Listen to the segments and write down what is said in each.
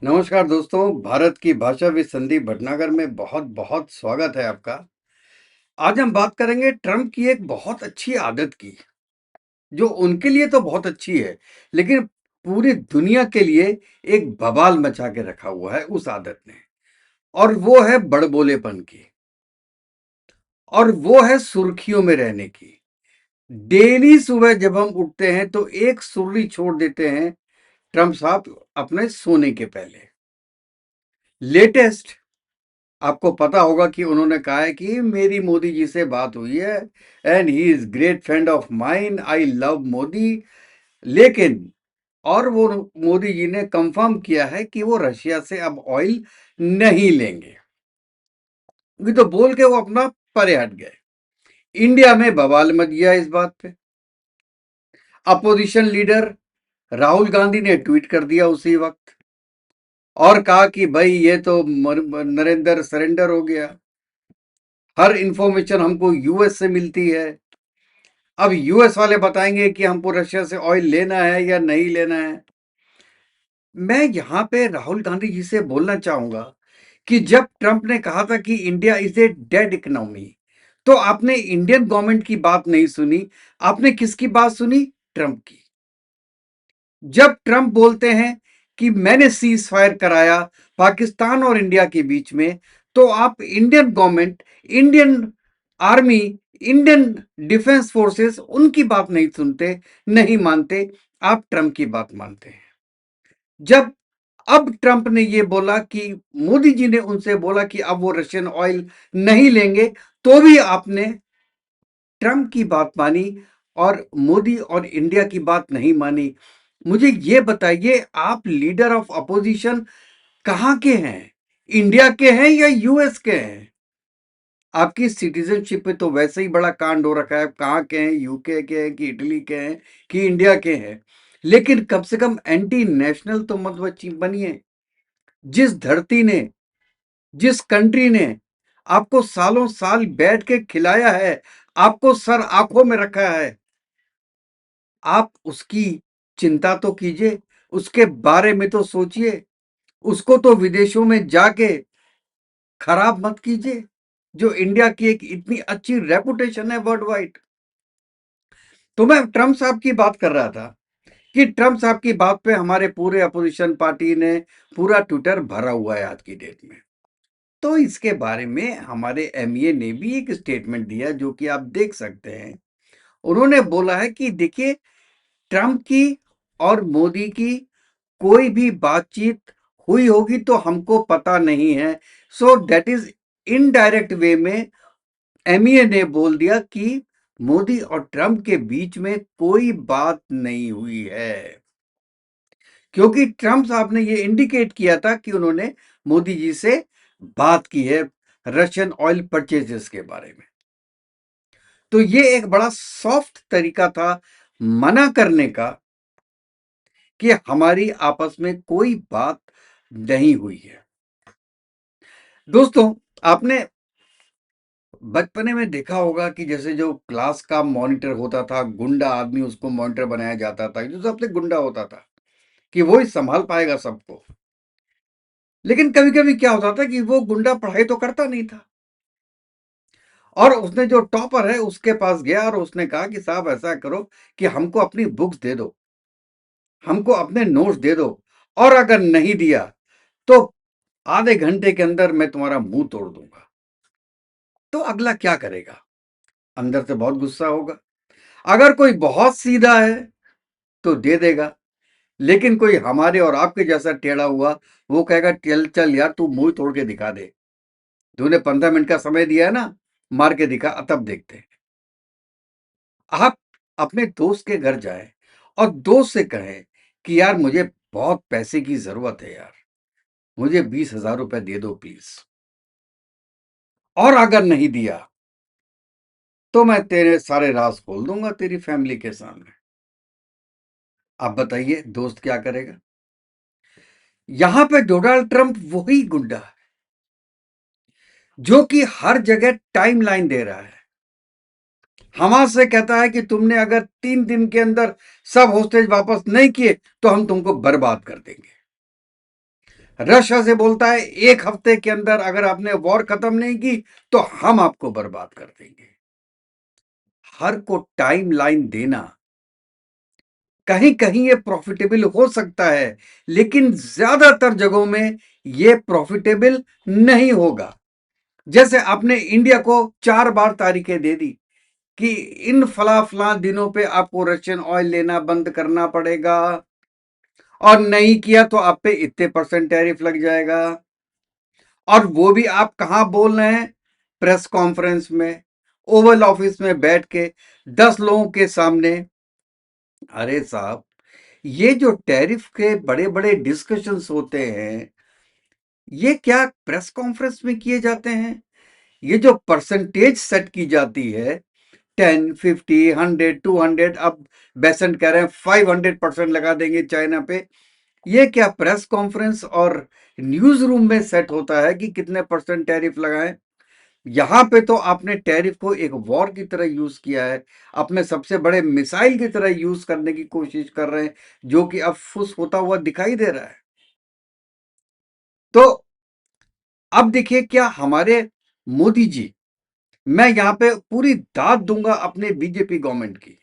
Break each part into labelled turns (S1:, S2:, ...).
S1: नमस्कार दोस्तों, भारत की भाषा विद संदीप भटनागर में बहुत बहुत स्वागत है आपका। आज हम बात करेंगे ट्रम्प की एक बहुत अच्छी आदत की, जो उनके लिए तो बहुत अच्छी है, लेकिन पूरी दुनिया के लिए एक बवाल मचा के रखा हुआ है उस आदत ने। और वो है बड़बोलेपन की, और वो है सुर्खियों में रहने की। डेली सुबह जब हम उठते हैं तो एक सुर्री छोड़ देते हैं ट्रम्प साहब अपने सोने के पहले। लेटेस्ट आपको पता होगा कि उन्होंने कहा है कि मेरी मोदी जी से बात हुई है and he is great friend of mine, I love Modi. लेकिन और वो मोदी जी ने कंफर्म किया है कि वो रशिया से अब ऑयल नहीं लेंगे। ये तो बोल के वो अपना परे हट गए। इंडिया में बवाल मच गया इस बात पे। अपोजिशन लीडर राहुल गांधी ने ट्वीट कर दिया उसी वक्त और कहा कि भाई ये तो नरेंद्र सरेंडर हो गया, हर इंफॉर्मेशन हमको यूएस से मिलती है। अब यूएस वाले बताएंगे कि हमको रशिया से ऑयल लेना है या नहीं लेना है। मैं यहां पे राहुल गांधी जी से बोलना चाहूंगा कि जब ट्रंप ने कहा था कि India is a dead economy, तो आपने इंडियन गवर्नमेंट की बात नहीं सुनी, आपने किसकी बात सुनी? ट्रंप की। जब ट्रंप बोलते हैं कि मैंने सीज फायर कराया पाकिस्तान और इंडिया के बीच में, तो आप Indian government, Indian army, Indian defence forces उनकी बात नहीं सुनते, नहीं मानते, आप ट्रंप की बात मानते हैं। जब अब ट्रंप ने ये बोला कि मोदी जी ने उनसे बोला कि अब वो रशियन ऑयल नहीं लेंगे, तो भी आपने ट्रंप की बात मानी और मोदी और इंडिया की बात नहीं मानी। मुझे ये बताइए, आप लीडर ऑफ अपोजिशन कहां के हैं? इंडिया के हैं या यूएस के हैं? आपकी सिटीजनशिप पे तो वैसे ही बड़ा कांड हो रखा है। कहां के हैं? यूके के हैं कि इटली के हैं कि इंडिया के हैं? लेकिन कम से कम एंटी नेशनल तो मत बनिए। जिस धरती ने, जिस कंट्री ने आपको सालों साल बैठ के खिलाया है, आपको सर आंखों में रखा है, आप उसकी चिंता तो कीजिए, उसके बारे में तो सोचिए। उसको तो विदेशों में जाके खराब मत कीजिए, जो इंडिया की एक इतनी अच्छी रेपुटेशन है वर्ल्ड वाइड। तो मैं ट्रंप साहब की बात कर रहा था कि ट्रंप साहब की बात पे हमारे पूरे अपोजिशन पार्टी ने पूरा ट्विटर भरा हुआ है आज की डेट में। तो इसके बारे में हमारे एमईए ने भी एक स्टेटमेंट दिया जो कि आप देख सकते हैं। उन्होंने बोला है कि देखिए, ट्रंप की और मोदी की कोई भी बातचीत हुई होगी तो हमको पता नहीं है। So that is indirect way में एमईए ने बोल दिया कि मोदी और ट्रंप के बीच में कोई बात नहीं हुई है, क्योंकि ट्रंप साहब ने ये इंडिकेट किया था कि उन्होंने मोदी जी से बात की है रशियन ऑयल परचेजेस के बारे में। तो ये एक बड़ा सॉफ्ट तरीका था मना करने का कि हमारी आपस में कोई बात नहीं हुई है। दोस्तों, आपने बचपने में देखा होगा कि जैसे जो क्लास का मॉनिटर होता था, गुंडा आदमी, उसको मॉनिटर बनाया जाता था, जो सबसे गुंडा होता था कि वो ही संभाल पाएगा सबको। लेकिन कभी कभी क्या होता था कि वो गुंडा पढ़ाई तो करता नहीं था, और उसने जो टॉपर है उसके पास गया और उसने कहा कि साहब ऐसा करो कि हमको अपनी बुक्स दे दो, हमको अपने नोट्स दे दो, और अगर नहीं दिया तो आधे घंटे के अंदर मैं तुम्हारा मुंह तोड़ दूंगा। तो अगला क्या करेगा? अंदर से बहुत गुस्सा होगा। अगर कोई बहुत सीधा है तो दे देगा, लेकिन कोई हमारे और आपके जैसा टेढ़ा हुआ, वो कहेगा चल चल यार, तू मुंह तोड़ के दिखा दे, तूने 15 मिनट का समय दिया है ना, मार के दिखा, तब देखते हैं। आप अपने दोस्त के घर जाएं और दोस्त से कहें कि यार मुझे बहुत पैसे की जरूरत है यार, मुझे 20,000 रुपए दे दो प्लीज, और अगर नहीं दिया तो मैं तेरे सारे राज खोल दूंगा तेरी फैमिली के सामने। आप बताइए दोस्त क्या करेगा? यहां पे डोनाल्ड ट्रंप वही गुंडा है जो कि हर जगह टाइमलाइन दे रहा है। हमास से कहता है कि तुमने अगर 3 दिन के अंदर सब होस्टेज वापस नहीं किए तो हम तुमको बर्बाद कर देंगे। रशिया से बोलता है 1 हफ्ते के अंदर अगर आपने वॉर खत्म नहीं की तो हम आपको बर्बाद कर देंगे। हर को टाइम लाइन देना, कहीं कहीं ये प्रॉफिटेबल हो सकता है, लेकिन ज्यादातर जगहों में ये प्रॉफिटेबल नहीं होगा। जैसे आपने इंडिया को 4 बार तारीखें दे दी कि इन फला फला दिनों पे आपको रशियन ऑयल लेना बंद करना पड़ेगा, और नहीं किया तो आप पे इतने परसेंट टैरिफ लग जाएगा। और वो भी आप कहां बोल रहे हैं? प्रेस कॉन्फ्रेंस में, ओवल ऑफिस में बैठ के 10 लोगों के सामने। अरे साहब, ये जो टैरिफ के बड़े बड़े डिस्कशंस होते हैं, ये क्या प्रेस कॉन्फ्रेंस में किए जाते हैं? ये जो परसेंटेज सेट की जाती है, 10, 50, 100, 200, अब बेसेंट कह रहे हैं 500% लगा देंगे चाइना पे। ये क्या प्रेस कॉन्फ्रेंस और न्यूज रूम में सेट होता है कि कितने परसेंट टैरिफ लगाएं? यहां पे तो आपने टैरिफ को एक वॉर की तरह यूज किया है, अपने सबसे बड़े मिसाइल की तरह यूज करने की कोशिश कर रहे हैं, जो कि अब फुस होता हुआ दिखाई दे रहा है। तो अब देखिए क्या हमारे मोदी जी, मैं यहां पे पूरी दाद दूंगा अपने बीजेपी गवर्नमेंट की,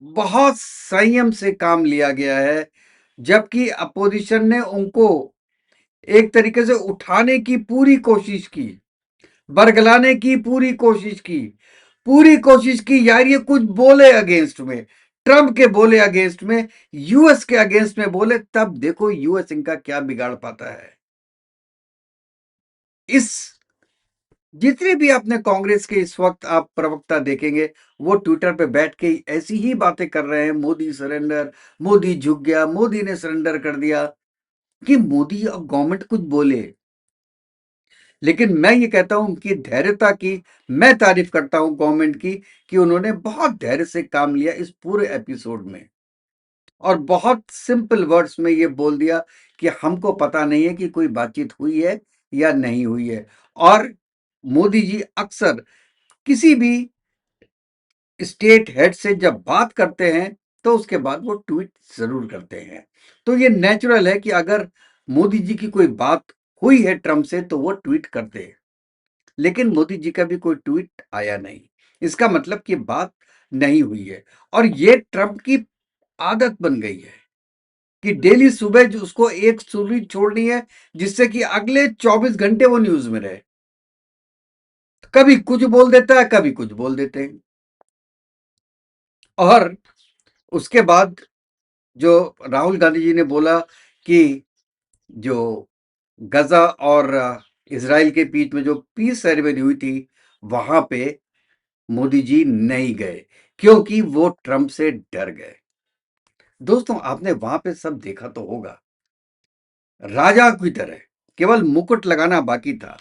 S1: बहुत संयम से काम लिया गया है, जबकि अपोजिशन ने उनको एक तरीके से उठाने की पूरी कोशिश की, बरगलाने की पूरी कोशिश की यार, ये कुछ बोले अगेंस्ट में, ट्रंप के बोले अगेंस्ट में, यूएस के अगेंस्ट में बोले, तब देखो यूएस इनका क्या बिगाड़ पाता है। इस जितने भी अपने कांग्रेस के इस वक्त आप प्रवक्ता देखेंगे, वो ट्विटर पे बैठ के ऐसी ही बातें कर रहे हैं, मोदी सरेंडर, मोदी झुक गया, मोदी ने सरेंडर कर दिया, कि मोदी और गवर्नमेंट कुछ बोले। लेकिन मैं ये कहता हूं कि धैर्यता की मैं तारीफ करता हूं गवर्नमेंट की, कि उन्होंने बहुत धैर्य से काम लिया इस पूरे एपिसोड में, और बहुत सिंपल वर्ड्स में ये बोल दिया कि हमको पता नहीं है कि कोई बातचीत हुई है या नहीं हुई है। और मोदी जी अक्सर किसी भी स्टेट हेड से जब बात करते हैं तो उसके बाद वो ट्वीट जरूर करते हैं। तो ये नेचुरल है कि अगर मोदी जी की कोई बात हुई है ट्रंप से तो वो ट्वीट करते हैं, लेकिन मोदी जी का भी कोई ट्वीट आया नहीं, इसका मतलब कि बात नहीं हुई है। और ये ट्रंप की आदत बन गई है कि डेली सुबह जो उसको एक सुर्री छोड़नी है, जिससे कि अगले 24 घंटे वो न्यूज में रहे। कभी कुछ बोल देता है, कभी कुछ बोल देते हैं। और उसके बाद जो राहुल गांधी जी ने बोला कि जो गजा और इसराइल के बीच में जो पीस सेरेमनी हुई थी, वहां पे मोदी जी नहीं गए, क्योंकि वो ट्रंप से डर गए। दोस्तों, आपने वहां पे सब देखा तो होगा, राजा की तरह, केवल मुकुट लगाना बाकी था,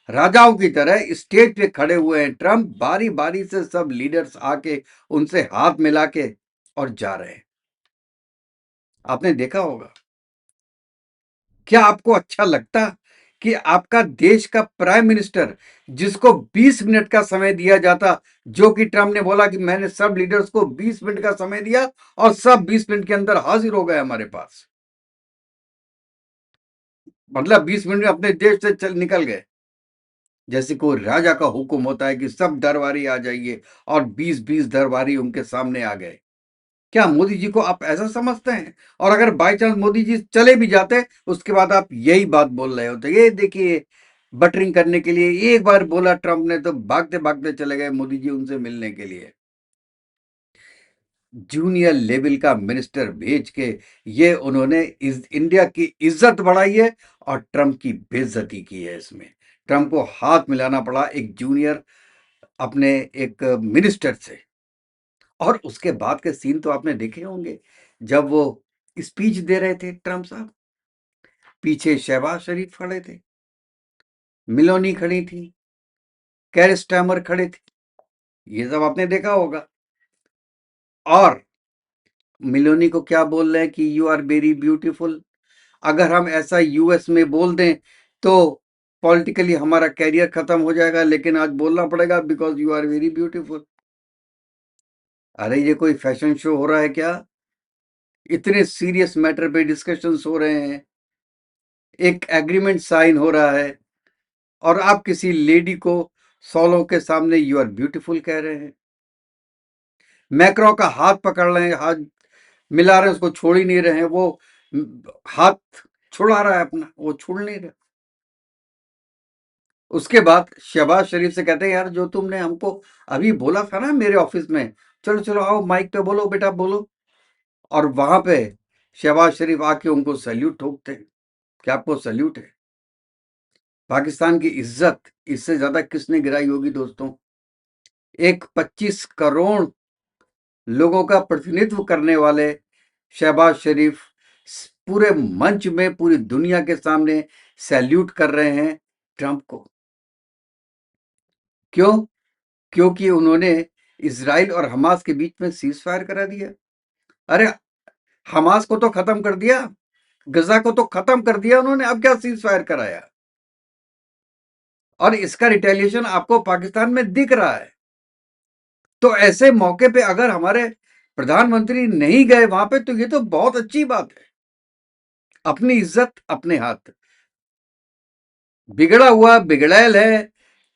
S1: राजाओं की तरह स्टेज पे खड़े हुए हैं ट्रंप, बारी बारी से सब लीडर्स आके उनसे हाथ मिला के और जा रहे हैं। आपने देखा होगा। क्या आपको अच्छा लगता कि आपका देश का प्राइम मिनिस्टर, जिसको 20 मिनट का समय दिया जाता, जो कि ट्रंप ने बोला कि मैंने सब लीडर्स को 20 मिनट का समय दिया और सब 20 मिनट के अंदर हाजिर हो गए हमारे पास, मतलब 20 मिनट में अपने देश से निकल गए, जैसे कोई राजा का हुक्म होता है कि सब दरबारी आ जाइए, और 20-20 दरबारी उनके सामने आ गए। क्या मोदी जी को आप ऐसा समझते हैं? और अगर बाय चांस मोदी जी चले भी जाते, उसके बाद आप यही बात बोल रहे होते, ये देखिए बटरिंग करने के लिए एक बार बोला ट्रंप ने तो भागते भागते चले गए मोदी जी उनसे मिलने के लिए। जूनियर लेवल का मिनिस्टर भेज के ये उन्होंने इंडिया की इज्जत बढ़ाई है और ट्रंप की बेइज्जती की है। इसमें ट्रंप को हाथ मिलाना पड़ा एक जूनियर अपने एक मिनिस्टर से। और उसके बाद के सीन तो आपने देखे होंगे, जब वो स्पीच दे रहे थे ट्रंप साहब, पीछे शहबाज शरीफ खड़े थे, मिलोनी खड़ी थी, कैर स्टैमर खड़े थे, ये सब आपने देखा होगा। और मिलोनी को क्या बोल रहे हैं कि यू आर वेरी ब्यूटीफुल। अगर हम ऐसा यूएस में बोल दें तो पॉलिटिकली हमारा कैरियर खत्म हो जाएगा, लेकिन आज बोलना पड़ेगा because you are very beautiful. अरे ये कोई फैशन शो हो रहा है क्या? इतने सीरियस मैटर पे डिस्कशंस हो रहे हैं, एक एग्रीमेंट साइन हो रहा है और आप किसी लेडी को सौलों के सामने यू आर ब्यूटीफुल कह रहे हैं। मैक्रो का हाथ पकड़ रहे हैं, हाथ मिला रहे हैं, उसको छोड़ ही नहीं रहे हैं। वो हाथ छुड़ा रहा है अपना, वो छोड़ नहीं रहा। उसके बाद शहबाज शरीफ से कहते हैं, यार जो तुमने हमको अभी बोला था ना मेरे ऑफिस में, चलो चलो आओ माइक पे बोलो बेटा बोलो। और वहां पे शहबाज शरीफ आके उनको सैल्यूट ठोकते हैं कि आपको सैल्यूट है। पाकिस्तान की इज्जत इससे ज्यादा किसने गिराई होगी दोस्तों? एक 25 करोड़ लोगों का प्रतिनिधित्व करने वाले शहबाज शरीफ पूरे मंच में पूरी दुनिया के सामने सैल्यूट कर रहे हैं ट्रंप को। क्यों? क्योंकि उन्होंने इजराइल और हमास के बीच में सीज फायर करा दिया। अरे हमास को तो खत्म कर दिया, गजा को तो खत्म कर दिया उन्होंने, अब क्या सीज फायर कराया? और इसका रिटेलिएशन आपको पाकिस्तान में दिख रहा है। तो ऐसे मौके पे अगर हमारे प्रधानमंत्री नहीं गए वहां पे तो ये तो बहुत अच्छी बात है। अपनी इज्जत अपने हाथ। बिगड़ा हुआ बिगड़ैल है,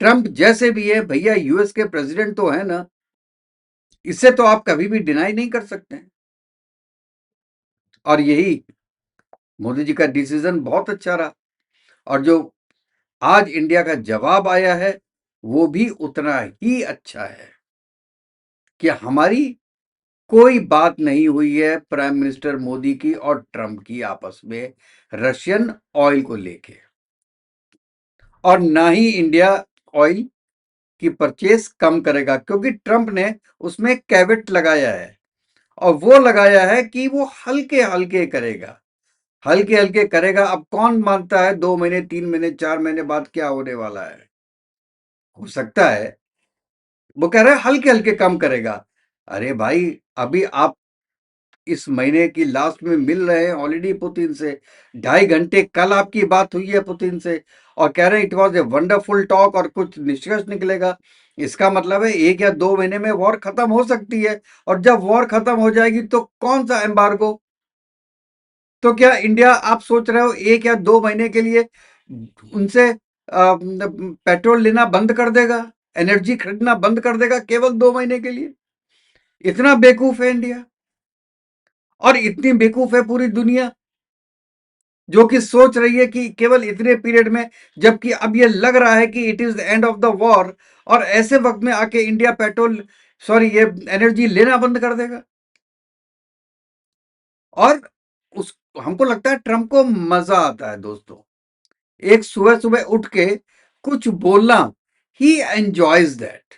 S1: ट्रंप जैसे भी है भैया, यूएस के प्रेसिडेंट तो है ना, इसे तो आप कभी भी डिनाई नहीं कर सकते। और यही मोदी जी का डिसीजन बहुत अच्छा रहा। और जो आज इंडिया का जवाब आया है वो भी उतना ही अच्छा है कि हमारी कोई बात नहीं हुई है प्राइम मिनिस्टर मोदी की और ट्रंप की आपस में रशियन ऑयल को लेके, और ना ही इंडिया ऑयल की परचेस कम करेगा, क्योंकि ट्रंप ने उसमें कैवेट लगाया है। और वो लगाया है कि वो हल्के हल्के करेगा, हल्के हल्के करेगा। अब कौन मानता है 2 महीने 3 महीने 4 महीने बाद क्या होने वाला है? हो सकता है वो कह रहा है हल्के हल्के कम करेगा। अरे भाई, अभी आप इस महीने की लास्ट में मिल रहे हैं ऑलरेडी पुतिन से, 2.5 घंटे कल आपकी बात हुई है पुतिन से, और कह रहे हैं it was a wonderful talk और कुछ निष्कर्ष निकलेगा। इसका मतलब है 1 या 2 महीने में वॉर खत्म हो सकती है। और जब वॉर खत्म हो जाएगी तो कौन सा एम्बार्गो? तो क्या इंडिया, आप सोच रहे हो 1 या 2 महीने के लिए उनसे पेट्रोल लेना बंद कर देगा, एनर्जी खरीदना बंद कर देगा केवल 2 महीने के लिए? इतना बेवकूफ है इंडिया, और इतनी बेवकूफ है पूरी दुनिया जो कि सोच रही है कि केवल इतने पीरियड में, जबकि अब ये लग रहा है कि it is the end of the war, और ऐसे वक्त में आके इंडिया पेट्रोल, सॉरी, ये एनर्जी लेना बंद कर देगा। और उस हमको लगता है ट्रंप को मजा आता है दोस्तों, एक सुबह सुबह उठ के कुछ बोलना, ही एंजॉयज दैट।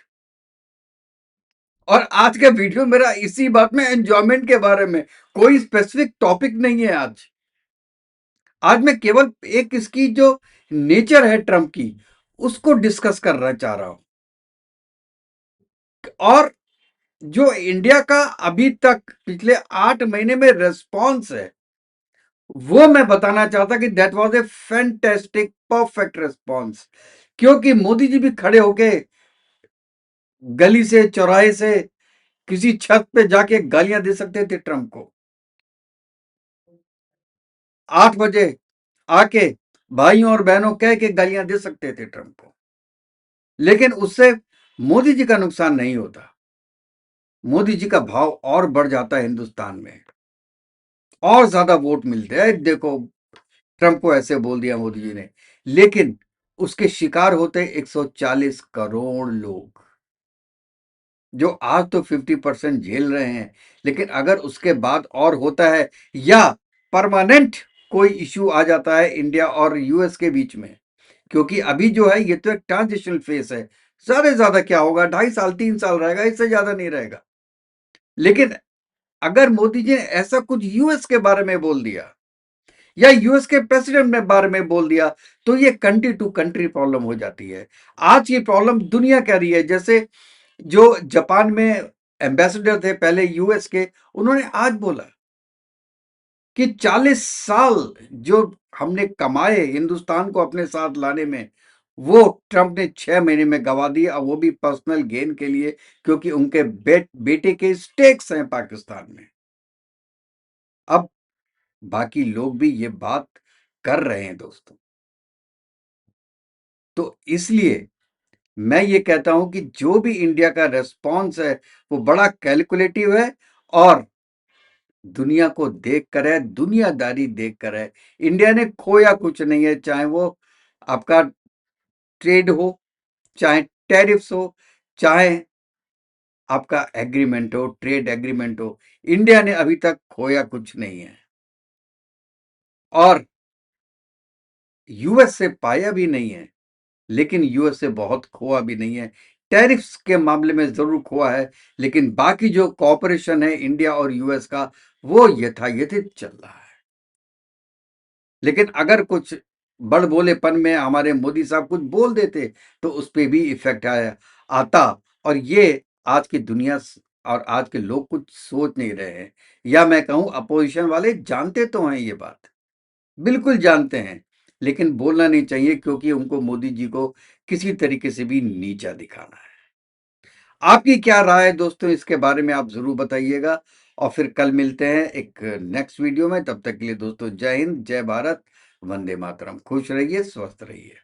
S1: और आज का वीडियो मेरा इसी बात में, एंजॉयमेंट के बारे में, कोई स्पेसिफिक टॉपिक नहीं है आज। आज मैं केवल एक इसकी जो नेचर है ट्रंप की, उसको डिस्कस करना चाह रहा हूं। और जो इंडिया का अभी तक पिछले 8 महीने में रेस्पॉन्स है, वो मैं बताना चाहता कि that was a fantastic perfect response. क्योंकि मोदी जी भी खड़े होके गली से चौराहे से किसी छत पे जाके गालियां दे सकते थे ट्रंप को। 8 बजे आके भाइयों और बहनों कह के गालियां दे सकते थे ट्रंप को, लेकिन उससे मोदी जी का नुकसान नहीं होता। मोदी जी का भाव और बढ़ जाता है हिंदुस्तान में, और ज्यादा वोट मिलते हैं। देखो, ट्रंप को ऐसे बोल दिया मोदी जी ने, लेकिन उसके शिकार होते 140 करोड़ लोग, जो आज तो 50% झेल रहे हैं। लेकिन अगर उसके बाद और होता है, या परमानेंट कोई इश्यू आ जाता है इंडिया और यूएस के बीच में, क्योंकि अभी जो है ये तो एक ट्रांजिशनल फेस है, ज्यादा से ज्यादा क्या होगा, 2.5 साल 3 साल रहेगा, इससे ज्यादा नहीं रहेगा। लेकिन अगर मोदी जी ने ऐसा कुछ यूएस के बारे में बोल दिया, या यूएस के प्रेसिडेंट के बारे में बोल दिया, तो ये कंट्री टू कंट्री प्रॉब्लम हो जाती है। आज की प्रॉब्लम दुनिया कह रही है। जैसे जो जापान में एम्बेसडर थे पहले यूएस के, उन्होंने आज बोला कि 40 साल जो हमने कमाए हिंदुस्तान को अपने साथ लाने में, वो ट्रंप ने 6 महीने में गवा दिए, और वो भी पर्सनल गेन के लिए, क्योंकि उनके बेटे के स्टेक्स हैं पाकिस्तान में। अब बाकी लोग भी ये बात कर रहे हैं दोस्तों। तो इसलिए मैं ये कहता हूं कि जो भी इंडिया का रेस्पॉन्स है वो बड़ा कैलकुलेटिव है और दुनिया को देख कर है, दुनियादारी देख कर है। इंडिया ने खोया कुछ नहीं है, चाहे वो आपका ट्रेड हो, चाहे टैरिफ्स हो, चाहे आपका एग्रीमेंट हो, ट्रेड एग्रीमेंट हो। इंडिया ने अभी तक खोया कुछ नहीं है और यूएस से पाया भी नहीं है, लेकिन यूएस से बहुत खोआ भी नहीं है। टैरिफ्स के मामले में जरूर खोआ है, लेकिन बाकी जो कॉपरेशन है इंडिया और यूएस का वो यथायथित चल रहा है। लेकिन अगर कुछ बड़बोलेपन में हमारे मोदी साहब कुछ बोल देते तो उस पर भी इफेक्ट आता। और ये आज की दुनिया और आज के लोग कुछ सोच नहीं रहे हैं, या मैं कहूं अपोजिशन वाले जानते तो हैं ये बात, बिल्कुल जानते हैं, लेकिन बोलना नहीं चाहिए क्योंकि उनको मोदी जी को किसी तरीके से भी नीचा दिखाना है। आपकी क्या राय है दोस्तों, इसके बारे में आप जरूर बताइएगा। और फिर कल मिलते हैं एक नेक्स्ट वीडियो में। तब तक के लिए दोस्तों जय हिंद, जय भारत, वंदे मातरम। खुश रहिए, स्वस्थ रहिए।